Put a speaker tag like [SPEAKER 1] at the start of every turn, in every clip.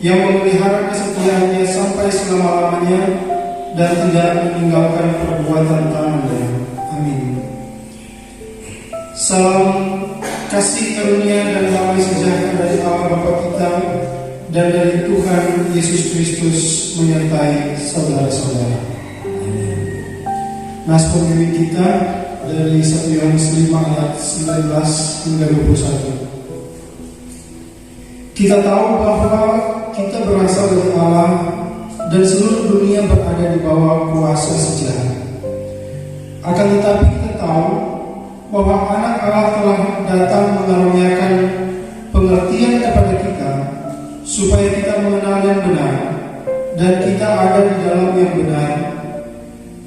[SPEAKER 1] yang memelihara kesetiaannya sampai selama-lamanya dan tidak meninggalkan perbuatan tangannya. Amin. Salam kasih karunia dan damai sejahtera dari Allah Bapa kita dan dari Tuhan Yesus Kristus menyertai saudara-saudara. Amin. Mazmur kita dari 1 Yohanes 5 ayat 19 hingga 21. Kita tahu bahwa kita berasal dari Allah dan seluruh dunia berada di bawah kuasa sejahat. Akan tetapi kita tahu bahwa Anak Allah telah datang mengaruniakan pengertian kepada kita supaya kita mengenal yang benar dan kita ada di dalam yang benar,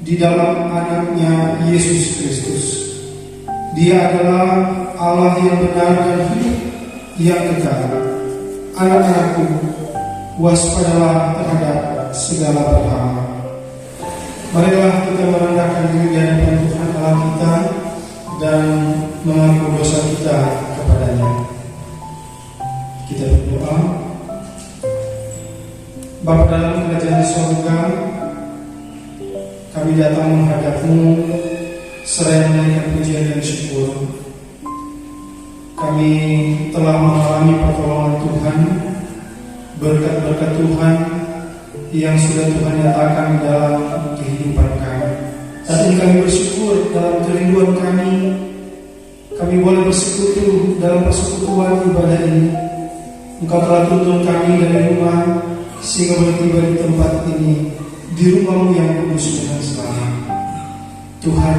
[SPEAKER 1] di dalam Anaknya Yesus Kristus. Dia adalah Allah yang benar dan hidup yang kekal. Anak-anakku, waspadalah terhadap segala perkara. Marilah kita merendahkan diri di hadapan Tuhan Allah kita dan mengaku dosa kita kepadanya. Kita berdoa. Bapa dalam kerajaan di surga, kami datang menghadap-Mu seraya menaikkan pujian dan syukur. Kami telah mengalami pertolongan Tuhan, berkat-berkat Tuhan yang sudah Tuhan nyatakan dalam kehidupan kami. Saat ini kami bersyukur dalam kerinduan kami boleh bersekutu dalam persekutuan ibadah ini. Engkau telah tuntun kami dari rumah sehingga boleh tiba di tempat ini, di rumah-Mu yang kudus dengan selamat. Tuhan,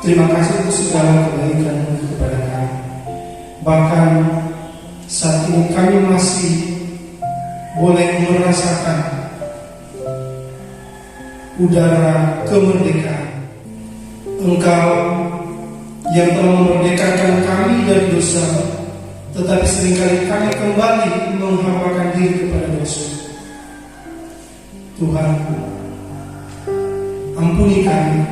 [SPEAKER 1] terima kasih untuk segala kebaikan-Mu kepada kami. Bahkan saat ini kami masih boleh merasakan udara kemerdekaan. Engkau yang telah memerdekakan kami dari dosa, tetapi seringkali kami kembali menghambakan diri kepada dosa. Tuhan, ampuni kami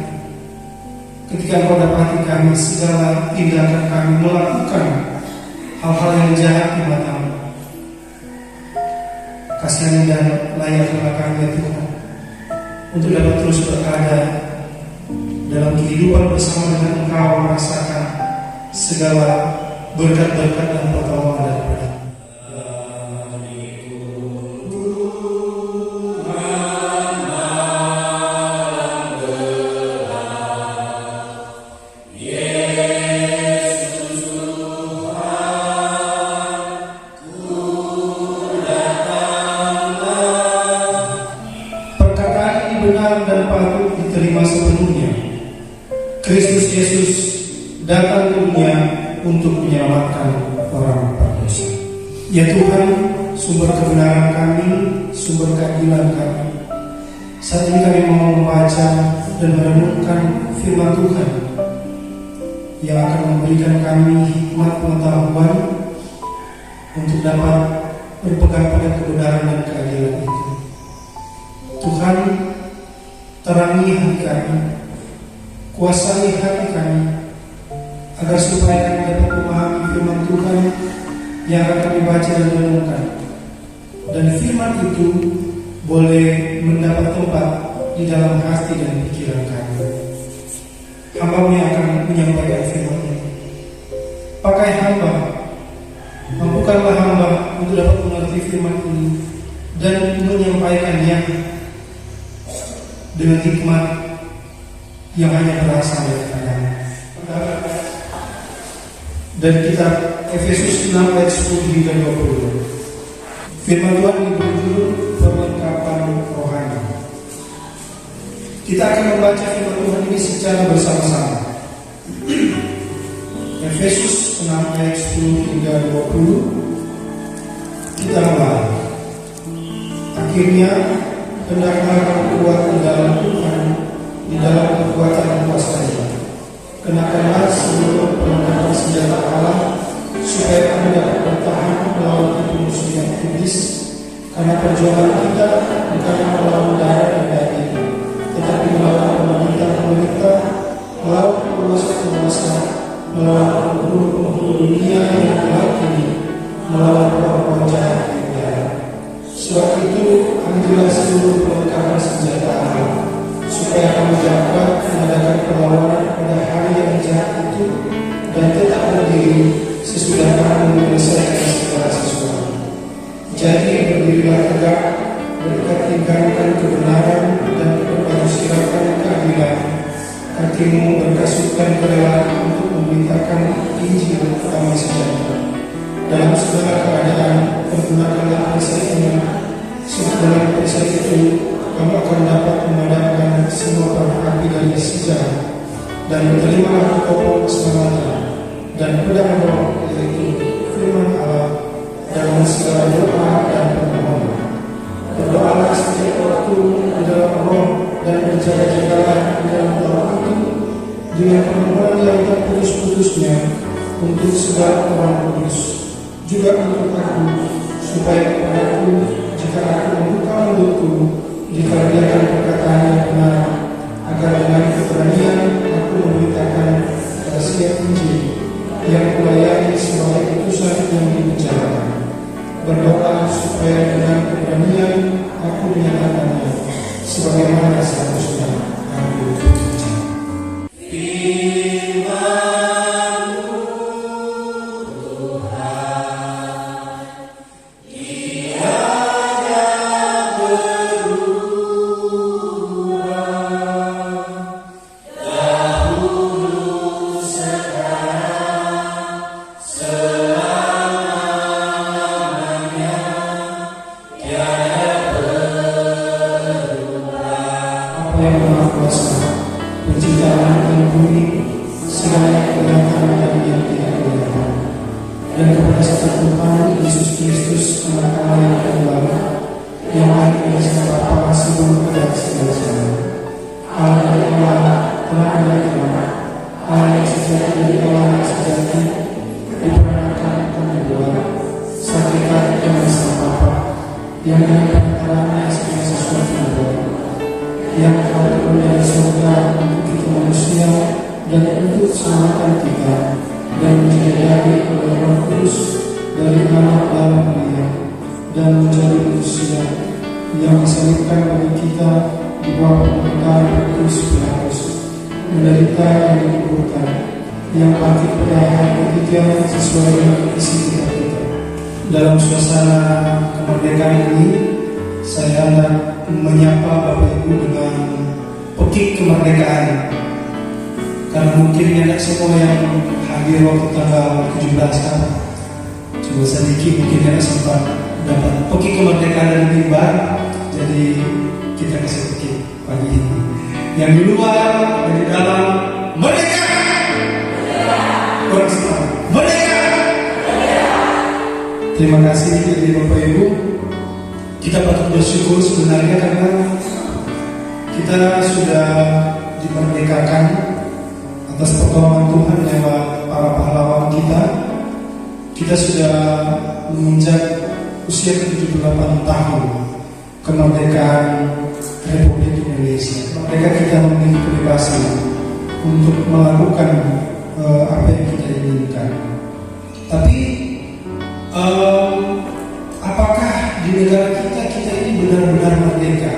[SPEAKER 1] ketika Engkau dapati kami segala tindakan kami melakukan hal-hal yang jahat di mata-Mu. Kasihani dan layaklah kami ya Tuhan, untuk dapat terus berada dalam kehidupan bersama dengan Engkau, merasakan segala berkat-berkat dan pertolongan daripada-Mu. Kristus Yesus datang ke dunia untuk menyelamatkan orang berdosa. Ya Tuhan, sumber kebenaran kami, sumber keadilan kami. Saat ini kami mau membaca dan merenungkan firman Tuhan yang akan memberikan kami hikmat pengetahuan untuk dapat berpegang pada kebenaran dan keadilan itu. Tuhan, terangi hati kami, kuasai hati kami, agar supaya kami dapat memahami firman Tuhan yang akan kami baca dan renungkan, dan firman itu boleh mendapat tempat di dalam hati dan pikiran kami. Hamba-Mu yang akan menyampaikan firman ini, pakai hamba, mampukanlah hamba untuk dapat mengerti firman ini dan menyampaikannya dengan hikmat yang hanya berasal dari Padamu. Dari kitab Efesus 6 ayat 10 hingga 20. Firman Tuhan berjudul perlengkapan rohani. Kita akan membaca firman Tuhan ini secara bersama-sama. Efesus 6 ayat 10 hingga 20. Kita mulai. Akhirnya hendaklah kamu kuat di dalam Tuhan, di dalam kekuatan kuasa-Nya. Kenakanlah seluruh perlengkapan senjata Allah, supaya kamu dapat bertahan melawan tipu musuh yang iblis. Karena perjuangan kita bukan melawan darah dan daging, tetapi melawan pemerintah-pemerintah, melawan penguasa-penguasa, melawan penghulu-penghulu dunia yang gelap ini, melawan roh-roh jahat yang jahat. berdiri sesudah kamu menyelesaikan segala sesuatu. Jadi berdirilah tegak, berikat tinggalkan kebenaran dan berbaju sirahkan keadilan. Kakimu berkasutkan kerelaan untuk memberitakan Injil damai sejahtera. Dalam segala keadaan pergunakanlah perisai sebab dalam perisai itu kamu akan dapat memadamkan semua panah api dari sejarah. Dan terimalah pokok keselamatan dan pedang Roh, yaitu firman Allah, dalam segala doa dan permohonan. Berdoalah setiap waktu di dalam Roh dan berjaga-jagalah di dalam doa itu dengan permohonan yang tak putus-putusnya untuk segala orang kudus, juga untuk aku, supaya kepadaku jika aku membuka mulutku dikaruniakan perkataan yang benar, agar dengan keberanian aku memberitakan rahasia Injil yang kulayani sebagai utusan yang dipenjarakan. Berdoa supaya dengan keberanian aku menyatakannya sebagaimana seharusnya aku bekerja. Yang Maha Kuasa, penciptaan dan bumi, segala yang kelihatan dan yang tidak kelihatan, dan kepada satu Tuhan Yesus Kristus, Anak Allah yang tunggal, yang hadir bersama Bapa sebelum ada segala zaman. Allah dari Allah, telah ada Tuhan, Allah yang sejati dari Allah yang sejati, diperanakan dan dibuat, sakitan yang bersama Bapa, yang dengan penantanannya segala sesuatu dibuat, yang telah turun dari surga untuk kita manusia dan untuk keselamatan kita, dan menjadi oleh Roh Kudus dari anak dalam Dia, dan menjadi manusia yang disalibkan bagi kita di bawah pemerintahan Pontius Pilatus, menderita yang dikuburkan, yang bangkit pada hari ketiga sesuai dengan isi kita. Dalam suasana kemerdekaan ini, saya hendak menyapa Bapak Ibu dengan pekik kemerdekaan, karena mungkin tidak semua yang hadir waktu tanggal 17-an, cuma sedikit mungkin tidak sempat dapat pekik kemerdekaan dari mimbar, jadi kita kasih pekik pagi ini. Yang di luar dan di dalam, merdeka! Orang semua, merdeka! Terima kasih dari Bapak Ibu. Kita patut bersyukur sebenarnya karena kita sudah dimerdekakan atas pertolongan Tuhan lewat para pahlawan kita. Kita sudah menginjak usia ke-78 tahun kemerdekaan Republik Indonesia. Merdeka kita memiliki kebebasan untuk melakukan apa yang kita inginkan. Tapi apakah di negara kita ini benar-benar merdeka?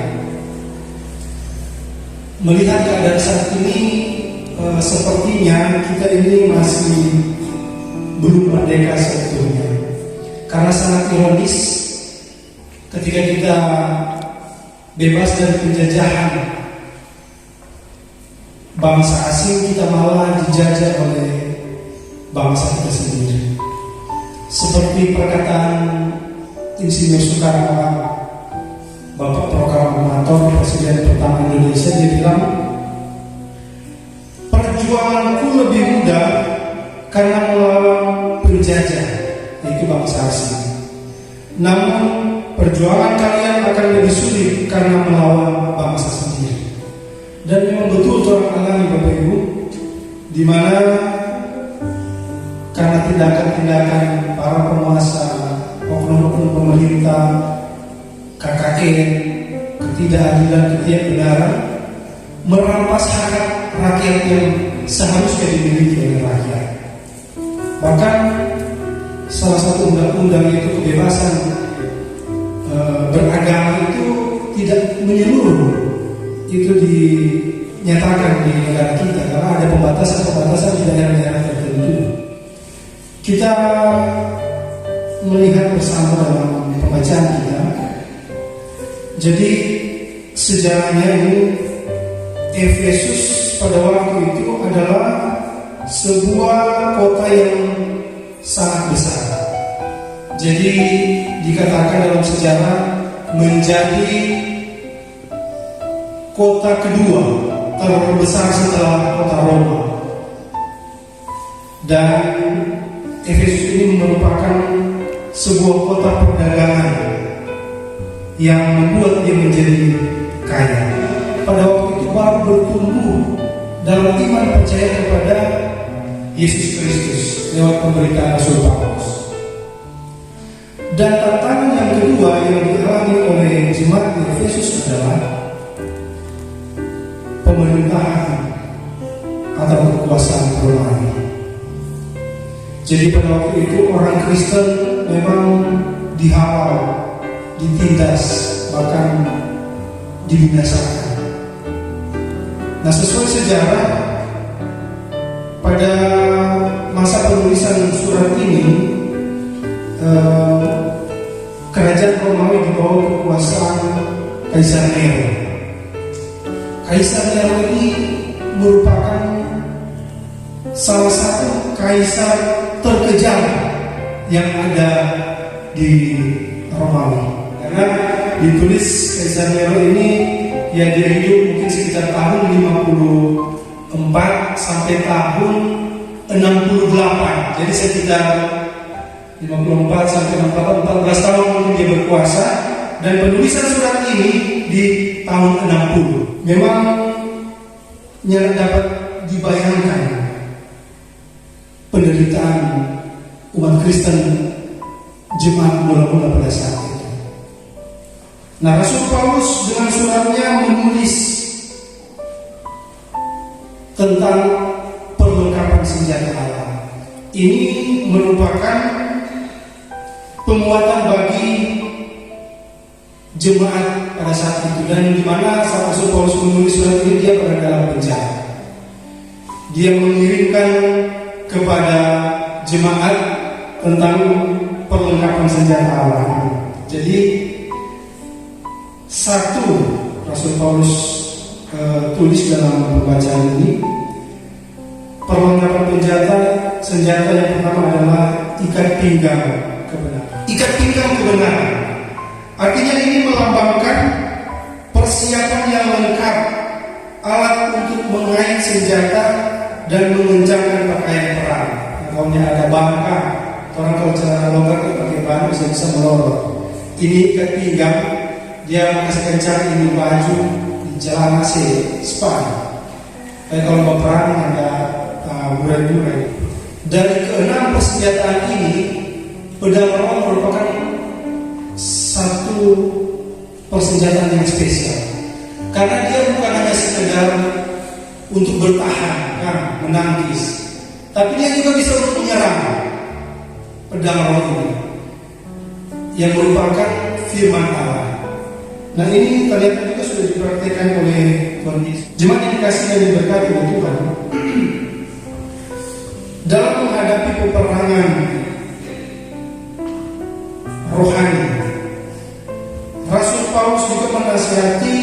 [SPEAKER 1] Melihat keadaan saat ini, sepertinya kita ini masih belum merdeka sebetulnya. Karena sangat ironis ketika kita bebas dari penjajahan bangsa asing, kita malah dijajah oleh bangsa kita sendiri. Seperti perkataan Insinyur Soekarno, Bapak Proklamator, Presiden pertama Indonesia, dia bilang, perjuanganku lebih mudah karena melawan penjajah, yaitu bangsa asing. Namun perjuangan kalian akan lebih sulit karena melawan bangsa sendiri. Dan memang betul orang alami Bapak Ibu, di mana karena tindakan-tindakan para penguasa, oknum-oknum pemerintah, KKN, ketidakadilan, ketidakbenaran, merampas hak rakyat yang seharusnya dimiliki oleh rakyat. Bahkan salah satu undang-undang, yaitu kebebasan beragama, itu tidak menyeluruh, itu dinyatakan di negara kita karena ada pembatasan-pembatasan di daerah-daerah tertentu. Kita melihat bersama dalam pembacaan kita. Jadi sejarahnya ini, Efesus pada waktu itu adalah sebuah kota yang sangat besar. Jadi dikatakan dalam sejarah menjadi kota kedua terbesar setelah kota Roma. Dan Efesus ini merupakan sebuah kota perdagangan yang membuat dia menjadi kaya. Pada waktu itu baru bertumbuh dalam iman percaya kepada Yesus Kristus lewat pemberitaan Rasul Paulus. Dan tantangan yang kedua yang dialami oleh jemaat di Efesus adalah pemerintahan atau kekuasaan Romawi. Jadi pada waktu itu orang Kristen memang dihafal, ditindas, bahkan dibinasakan. Nah, sesuai sejarah, pada masa penulisan surat ini, kerajaan Romawi di bawah kekuasaan Kaisar Nero. Kaisar Nero ini merupakan salah satu kaisar terkejam yang ada di Romawi. Karena ditulis Kaisar Nero ini ya dia hidup mungkin sekitar tahun 54 sampai tahun 68. Jadi sekitar 54 sampai 14 tahun mungkin dia berkuasa, dan penulisan surat ini di tahun 60. Memang dapat dibayangkan penderitaan umat Kristen jemaat mula-mula pada saat itu. Nah, Rasul Paulus dengan suratnya menulis tentang perlengkapan senjata Allah. Ini merupakan penguatan bagi jemaat pada saat itu, dan di mana saat Rasul Paulus menulis surat ini dia berada dalam penjara. Dia mengirimkan kepada jemaat tentang perlengkapan senjata Allah. Jadi satu Rasul Paulus tulis dalam pembacaan ini, perlengkapan senjata yang pertama adalah ikat pinggang kebenaran. Ikat pinggang kebenaran artinya ini melambangkan persiapan yang lengkap, alat untuk mengait senjata dan mengencangkan pakaian perang. Pokoknya ada bangka, orang kalau cara longgar pakai ban bisa melorot. Ini ikat pinggang, dia kasih kencang ini baju, celana span. Dan kalau berperang ada burai-burai. Dari keenam persenjataan ini, pedang Romawi merupakan satu persenjataan yang spesial, karena dia bukan hanya sekedar untuk bertahan, menangkis, tapi dia juga bisa untuk menyerang. Pedang Romawi yang merupakan firman Allah. Nah, ini terlihat juga sudah dipraktikkan oleh Tuhan Yesus. Jemaat yang dikasih dan diberkati oleh Tuhan, dalam menghadapi peperangan rohani, Rasul Paulus juga menasihati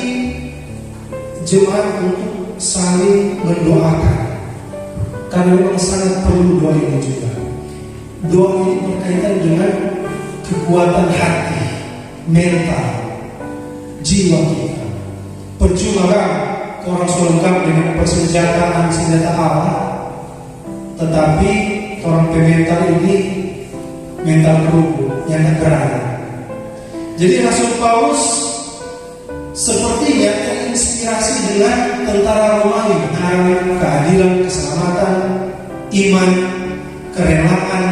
[SPEAKER 1] jemaat untuk saling mendoakan, karena memang sangat perlu doa ini juga. Doa ini berkaitan dengan kekuatan hati, mental, jiwa kita. Percuma kan orang selengkap dengan persenjataan senjata Allah, tetapi orang pemental ini mental keruh yang tergerak. Jadi Rasul Paulus sepertinya terinspirasi dengan tentara Romawi, keadilan, keselamatan, iman, kerelaan,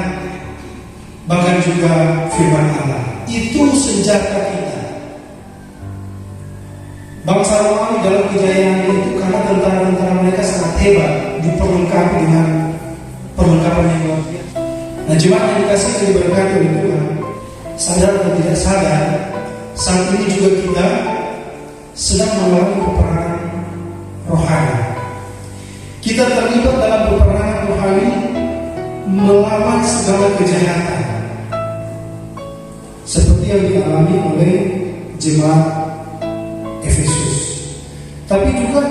[SPEAKER 1] bahkan juga firman Allah. Itu senjata kita. Bangsa Romawi dalam kejayaan itu karena tentara-tentara mereka sangat hebat, diperlengkapi dengan perlengkapan yang luar biasa. Nah, jemaat yang dikasih dan diberkati oleh Tuhan, sadar atau tidak sadar, saat ini juga kita sedang mengalami peperangan rohani. Kita terlibat dalam peperangan rohani melawan segala kejahatan seperti yang dialami oleh jemaat Efesus, tapi juga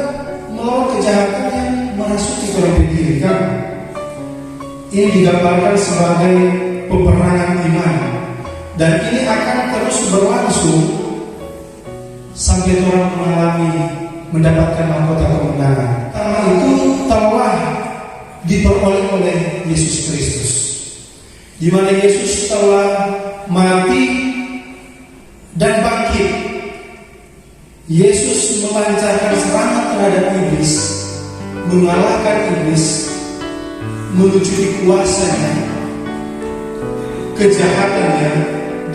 [SPEAKER 1] melawan kejahatan yang merasuki dalam diri kan. Ini digambarkan sebagai peperangan iman, dan ini akan terus berlangsung sampai orang mendapatkan mahkota kemenangan. Karena itu telah diperoleh oleh Yesus Kristus, di mana Yesus telah mati dan bangkit. Yesus melancarkan serangan terhadap iblis, mengalahkan iblis, melucuti kuasanya, kejahatannya,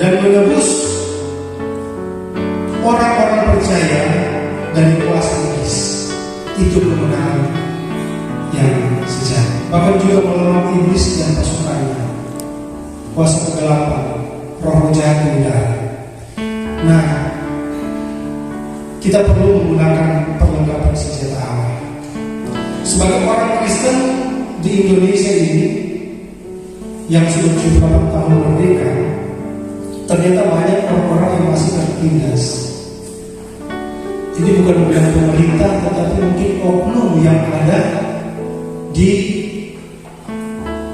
[SPEAKER 1] dan menebus orang-orang percaya dari kuasa iblis. Itu kemenangan yang sejati. Bahkan juga melawan iblis dan pasukannya, kuasa kegelapan, roh jahat di udara. Nah, kita perlu menggunakan perlengkapan senjata aman. Sebagai orang Kristen di Indonesia ini yang sudah 78 tahun merdeka, ternyata banyak orang-orang yang masih tertindas. Ini bukan pemerintah, tetapi mungkin oknum yang ada di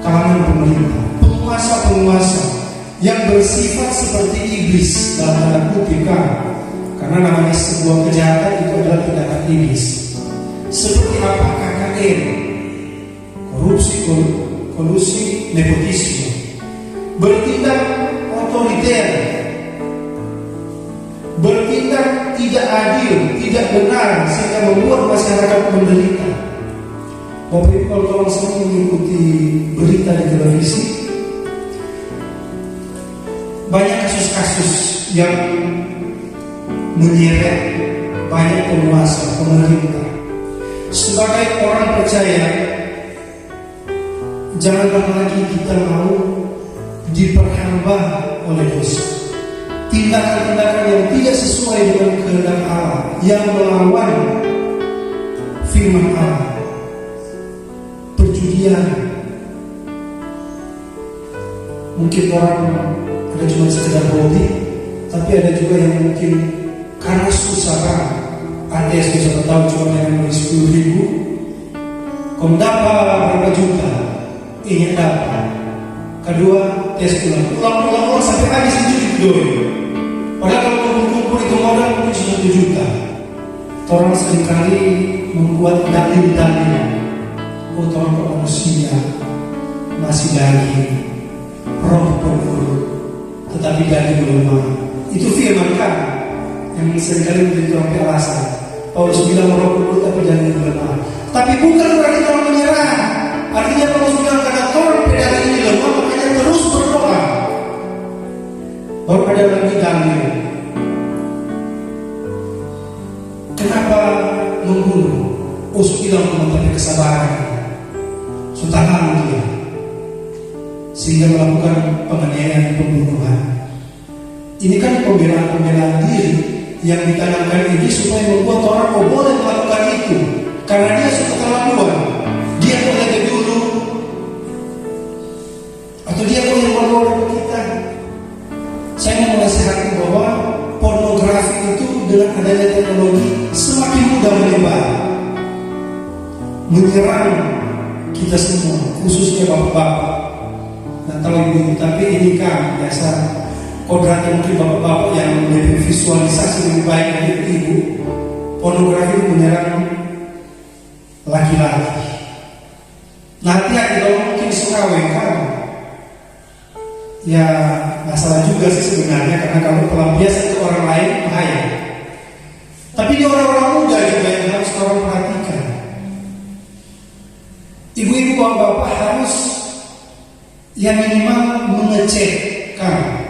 [SPEAKER 1] kalangan pemerintah, penguasa-penguasa yang bersifat seperti iblis dalam tanda kutip kan, karena namanya sebuah kejahatan itu adalah tindakan iblis. Seperti apa KKN, korupsi, kolusi, nepotisme, bertindak otoriter, bertindak tidak adil, tidak benar, sehingga membuat masyarakat menderita. Bapak Ibu, kalau tolong sering mengikuti berita di televisi, banyak kasus-kasus yang menyeret banyak penguasa, pemerintah. Sebagai orang percaya, janganlah lagi kita mau diperhamba oleh dosa, tindakan-tindakan yang tidak sesuai dengan kehendak Allah, yang melawan firman Allah, perjudian. Mungkin orang ada cuma sekedar hobi, tapi ada juga yang mungkin karena susah kan. ATS bisa tahu cuma dengan 10.000, kau dapat berapa juta, ingin dapat. Kedua, tes ulang sampai habis itu doi. Padahal kalau kumpul itu modal mungkin 1 juta. Orang seringkali membuat dalil-dalil. Orang manusia masih daging, roh penuh, tetapi daging lemah. Itu firman kan yang seringkali menjadi orang alasan. Paulus bilang roh penuh tapi daging lemah. Tapi bukan berarti orang menyerah. Artinya Paulus bilang karena orang daging ini lemah, makanya terus berdoa. Baru ada lagi dalil. Kenapa membunuh? Paulus bilang tapi kesabaran. Tahan dia sehingga melakukan penganiayaan, pembunuhan. Ini kan pembelaan diri yang ditanamkan ini supaya membuat orang boleh melakukan itu karena dia suka terlaluan. Dia boleh dulu atau dia boleh melawan kita. Saya mau menasihati bahwa pornografi itu dengan adanya teknologi semakin mudah menyebar, menyerang kita semua, khususnya bapak-bapak dan tahu ibu. Tapi ini kan biasa kodratnya mungkin bapak-bapak yang lebih visualisasi lebih baik dari ibu. Pornografi menyerang laki-laki. Nah, hati-hati kalau mungkin sekawin kan, ya nggak salah juga sih sebenarnya, karena kalau pelampiasan ke orang lain bahaya. Tapi di orang-orang muda juga yang harus orang perhatikan. Ibu-ibu, bapak harus yang minimal mengecek kan.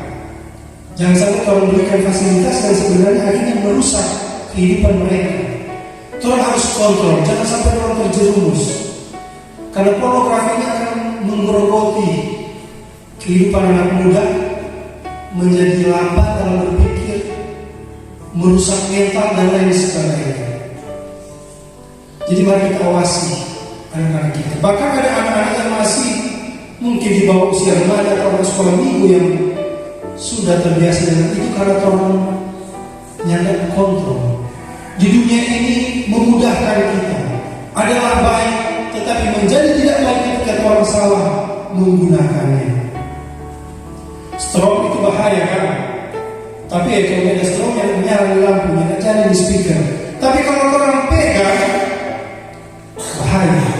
[SPEAKER 1] Jangan sampai kalau memberikan fasilitas dan sebenarnya akhirnya merusak kehidupan mereka. Orang harus kontrol, jangan sampai orang terjerumus. Karena pornografi ini akan menggerogoti kehidupan anak muda, menjadi lambat dalam berpikir, merusak mental dan lain sebagainya. Jadi mari kita awasi anak-anak kita. Bahkan ada anak-anak yang masih Mungkin di bawah usia remaja atau sekolah minggu yang sudah terbiasa dengan itu karena orang nyadar kontrol. Di dunia ini memudahkan kita adalah baik, tetapi menjadi tidak baik ketika orang salah menggunakannya. Strobe itu bahaya kan? Tapi kalau ada strobe yang menyala di lampu, yang jadi di speaker. Tapi kalau orang pegang, bahaya.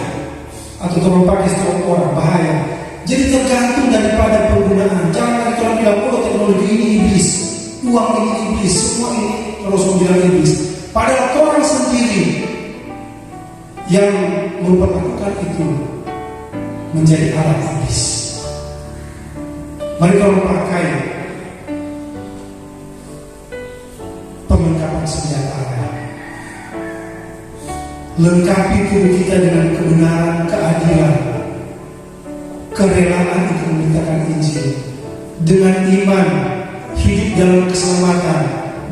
[SPEAKER 1] Atau orang pakai strobe orang, bahaya. Jadi tergantung daripada penggunaan. Jangan kita bilang, oh teknologi ini iblis, uang ini iblis, semua ini terus bilang iblis. Padahal orang sendiri yang memperlakukan itu menjadi alat iblis. Mari kita memakai perlengkapan senjata. Lengkapi tubuh kita dengan kebenaran, keadilan, kerelaan untuk memberitakan Injil. Dengan iman, hidup dalam keselamatan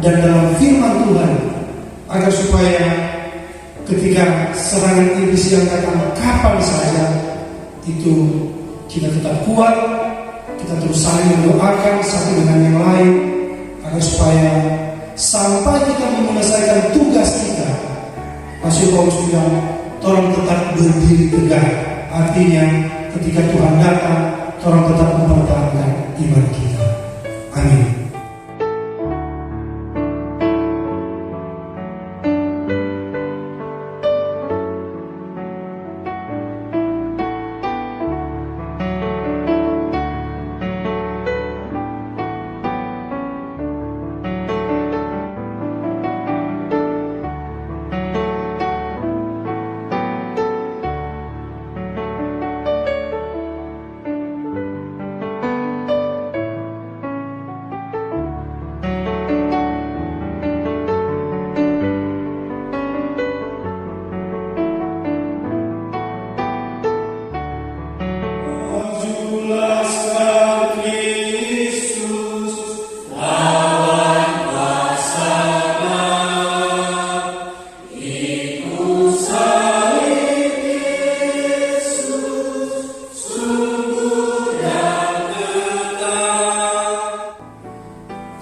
[SPEAKER 1] dan dalam firman Tuhan, agar supaya ketika serangan iblis yang datang kapan saja, itu kita tetap kuat, kita terus saling mendoakan satu dengan yang lain, agar supaya sampai kita menyelesaikan tugas kita. Rasul Paulus bilang, tolong tetap berdiri tegak. Artinya ketika Tuhan datang, tolong tetap mempertahankan iman kita. Amin.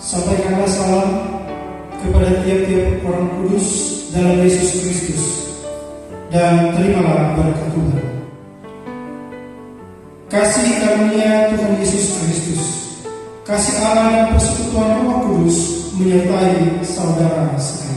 [SPEAKER 1] Sampaikanlah salam kepada tiap-tiap orang kudus dalam Yesus Kristus, dan terimalah berkat Tuhan. Kasih karunia Tuhan Yesus Kristus, kasih Allah dan persekutuan Roh Kudus menyertai saudara sekalian.